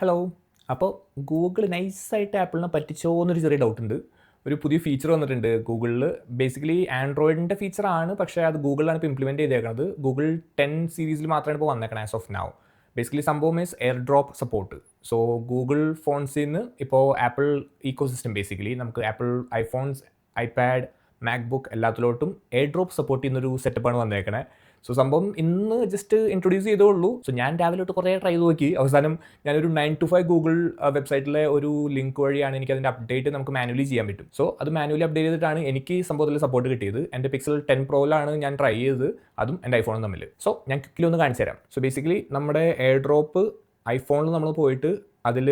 Hello. അപ്പോൾ Google നൈസായിട്ട് ആപ്പിളിനെ പറ്റിച്ചോ എന്നൊരു ചെറിയ ഡൗട്ടുണ്ട്. ഒരു പുതിയ ഫീച്ചർ വന്നിട്ടുണ്ട് ഗൂഗിളിൽ. ബേസിക്കലി ആൻഡ്രോയിഡിൻ്റെ ഫീച്ചറാണ്, പക്ഷേ അത് ഗൂഗിളിലാണ് ഇപ്പോൾ ഇംപ്ലിമെൻറ്റ് ചെയ്തേക്കുന്നത്. ഗൂഗിൾ 10 സീരീസിൽ മാത്രമാണ് ഇപ്പോൾ വന്നേക്കണത് ആസ് ഓഫ് നൗ. ബേസിക്കലി സംഭവം means air drop support. So Google ഫോൺസിൽ നിന്ന് ഇപ്പോൾ ആപ്പിൾ ഇക്കോസിസ്റ്റം ബേസിക്കലി നമുക്ക് ആപ്പിൾ ഐഫോൺസ്, ഐപാഡ്, മാക്ബുക്ക് എല്ലാത്തിലോട്ടും എയർ ഡ്രോപ്പ് സപ്പോർട്ട് ചെയ്യുന്നൊരു സെറ്റപ്പാണ് വന്നേക്കണേ. സോ സംഭവം ഇന്ന് ജസ്റ്റ് ഇൻട്രൊഡ്യൂസ് ചെയ്തേ ഉള്ളൂ. സോ ഞാൻ രാവിലെ തൊട്ട് കുറേ ട്രൈ ചെയ്ത് നോക്കി. അവസാനം ഞാനൊരു 9 to 5 ഗൂഗിൾ വെബ്സൈറ്റിലെ ഒരു ലിങ്ക് വഴിയാണ് എനിക്ക് അതിൻ്റെ അപ്ഡേറ്റ് നമുക്ക് മാനുവലി ചെയ്യാൻ പറ്റും. സോ അത് മാനുവലി അപ്ഡേറ്റ് ചെയ്തിട്ടാണ് എനിക്ക് സംഭവത്തിൽ സപ്പോർട്ട് കിട്ടിയത്. എൻ്റെ പിക്സൽ 10 പ്രോയിലാണ് ഞാൻ ട്രൈ ചെയ്തത്, അതും എൻ്റെ ഐഫോണും തമ്മിൽ. സോ ഞാൻ ക്വിക്കലി ഒന്ന് കാണിച്ചു തരാം. സോ ബേസിക്കലി നമ്മുടെ എയർ ഡ്രോപ്പ് ഐഫോണിൽ നമ്മൾ പോയിട്ട് അതിൽ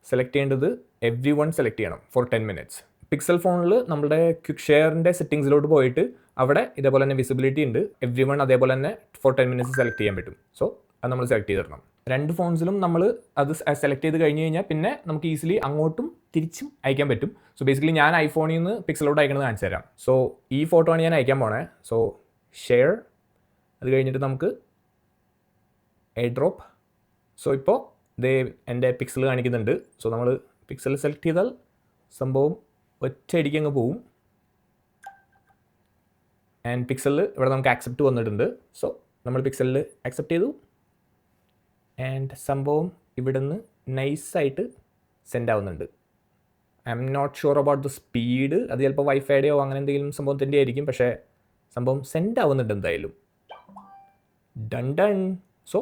സെലക്ട് ചെയ്യേണ്ടത് എവ്രി വൺ സെലക്ട് ചെയ്യണം ഫോർ 10 minutes. പിക്സൽ ഫോണിൽ നമ്മുടെ ക്വിക്ക് ഷെയറിൻ്റെ സെറ്റിങ്സിലോട്ട് പോയിട്ട് അവിടെ ഇതേപോലെ തന്നെ വിസിബിലിറ്റി ഉണ്ട്. എവ്രി വൺ അതേപോലെ തന്നെ ഫോർ 10 minutes സെലക്ട് ചെയ്യാൻ പറ്റും. സോ അത് നമ്മൾ സെലക്ട് ചെയ്തിടണം. രണ്ട് ഫോൺസിലും നമ്മൾ അത് സെലക്ട് ചെയ്ത് കഴിഞ്ഞ് കഴിഞ്ഞാൽ പിന്നെ നമുക്ക് ഈസിലി അങ്ങോട്ടും തിരിച്ചും അയക്കാൻ പറ്റും. സോ ബേസിക്കലി ഞാൻ ഐഫോണിൽ നിന്ന് പിക്സലോട്ട് അയക്കണമെന്ന് കാണിച്ചു തരാം. സോ ഈ ഫോട്ടോ ആണ് ഞാൻ അയക്കാൻ പോണേ. സോ ഷെയർ, അത് കഴിഞ്ഞിട്ട് നമുക്ക് എയർ ഡ്രോപ്പ്. സോ ഇപ്പോൾ ഇത് എൻ്റെ പിക്സൽ കാണിക്കുന്നുണ്ട്. സോ നമ്മൾ പിക്സൽ സെലക്ട് ചെയ്താൽ സംഭവം ഒറ്റയടിക്ക് അങ്ങ് പോവും. ആൻഡ് പിക്സലിൽ ഇവിടെ നമുക്ക് ആക്സെപ്റ്റ് വന്നിട്ടുണ്ട്. സോ നമ്മൾ പിക്സലിൽ ആക്സെപ്റ്റ് ചെയ്തു. ആൻഡ് സംഭവം ഇവിടുന്ന് നൈസായിട്ട് സെൻഡ് ആവുന്നുണ്ട്. I'm not sure about the speed. അത് ചിലപ്പോൾ വൈഫൈയുടെയോ അങ്ങനെ എന്തെങ്കിലും സംഭവത്തിൻ്റെ ആയിരിക്കും. പക്ഷേ സംഭവം സെൻഡ് ആവുന്നുണ്ട് എന്തായാലും. Done done. സോ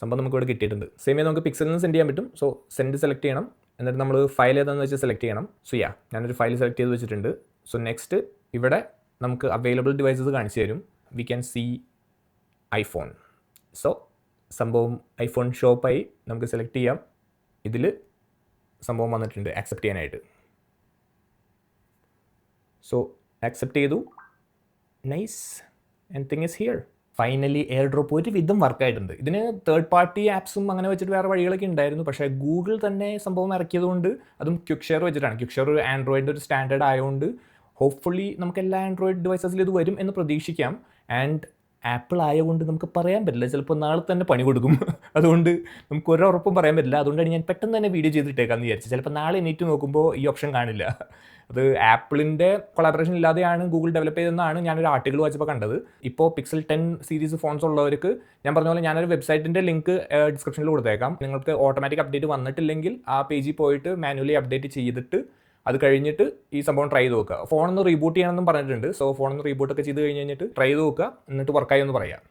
സംഭവം നമുക്ക് ഇവിടെ കിട്ടിയിട്ടുണ്ട്. സെയിം നമുക്ക് പിക്സലിൽ നിന്ന് സെൻഡ് ചെയ്യാൻ പറ്റും. സോ സെൻഡ് സെലക്ട് ചെയ്യണം. എന്നിട്ട് നമ്മൾ ഫയൽ ഏതാണെന്ന് വെച്ചാൽ സെലക്ട് ചെയ്യണം. സോ ഞാനൊരു ഫയൽ സെലക്ട് ചെയ്ത് വെച്ചിട്ടുണ്ട്. സോ നെക്സ്റ്റ് ഇവിടെ നമുക്ക് അവൈലബിൾ ഡിവൈസസ് കാണിച്ചു തരും. We can see iPhone. So സംഭവം ഐഫോൺ ഷോപ്പായി നമുക്ക് സെലക്ട് ചെയ്യാം. ഇതിൽ സംഭവം വന്നിട്ടുണ്ട് ആക്സെപ്റ്റ് ചെയ്യാനായിട്ട്. സോ ആക്സെപ്റ്റ് ചെയ്തു. Nice. Anything is here. Finally AirDrop ഒരു വിധം വർക്കായിട്ടുണ്ട്. ഇതിന് തേർഡ് പാർട്ടി ആപ്സും അങ്ങനെ വെച്ചിട്ട് വേറെ വഴികളൊക്കെ ഉണ്ടായിരുന്നു. പക്ഷേ ഗൂഗിൾ തന്നെ സംഭവം ഇറക്കിയതുകൊണ്ട്, അതും ക്വിക്ക് ഷെയർ വെച്ചിട്ടാണ്. ക്വിക്ക് ഷെയർ ഒരു ആൻഡ്രോയിഡിൻ്റെ ഒരു സ്റ്റാൻഡേർഡ് ആയതുകൊണ്ട് ഹോപ്പ്ഫുള്ളി നമുക്ക് എല്ലാ ആൻഡ്രോയിഡ് ഡിവൈസസിലും ഇത് വരും എന്ന് പ്രതീക്ഷിക്കാം. ആൻഡ് ആപ്പിൾ ആയതുകൊണ്ട് നമുക്ക് പറയാൻ പറ്റില്ല, ചിലപ്പോൾ നാളെ തന്നെ പണി കൊടുക്കും. അതുകൊണ്ട് നമുക്ക് ഒരുറപ്പും പറയാൻ പറ്റില്ല. അതുകൊണ്ടാണ് ഞാൻ പെട്ടെന്ന് തന്നെ വീഡിയോ ചെയ്തിട്ടേക്കാന്ന് വിചാരിച്ചത്. ചിലപ്പോൾ നാളെ എണീറ്റ് നോക്കുമ്പോൾ ഈ ഓപ്ഷൻ കാണില്ല. അത് ആപ്പിളിൻ്റെ കൊളാബറേഷൻ ഇല്ലാതെയാണ് ഗൂഗിൾ ഡെവലപ്പ് ചെയ്തതെന്നാണ് ഞാനൊരു ആർട്ടിക്കിൾ വായിച്ചപ്പോൾ കണ്ടത്. ഇപ്പോൾ പിക്സൽ 10 സീരീസ് ഫോൺസ് ഉള്ളവർക്ക് ഞാൻ പറഞ്ഞ പോലെ ഞാനൊരു വെബ്സൈറ്റിൻ്റെ ലിങ്ക് ഡിസ്ക്രിപ്ഷനിൽ കൊടുത്തേക്കാം. നിങ്ങൾക്ക് ഓട്ടോമാറ്റിക് അപ്ഡേറ്റ് വന്നിട്ടില്ലെങ്കിൽ ആ പേജിൽ പോയിട്ട് മാനുവലി അപ്ഡേറ്റ് ചെയ്തിട്ട് അത് കഴിഞ്ഞിട്ട് ഈ സംഭവം ട്രൈ ചെയ്ത് നോക്കുക. ഫോണൊന്ന് റീബൂട്ട് ചെയ്യണമെന്നും പറഞ്ഞിട്ടുണ്ട്. സോ ഫോണൊന്ന് റീബൂട്ടൊക്കെ ചെയ്ത് കഴിഞ്ഞിട്ട് ട്രൈ ചെയ്ത് നോക്കുക. എന്നിട്ട് വർക്കായി എന്ന് പറയാം.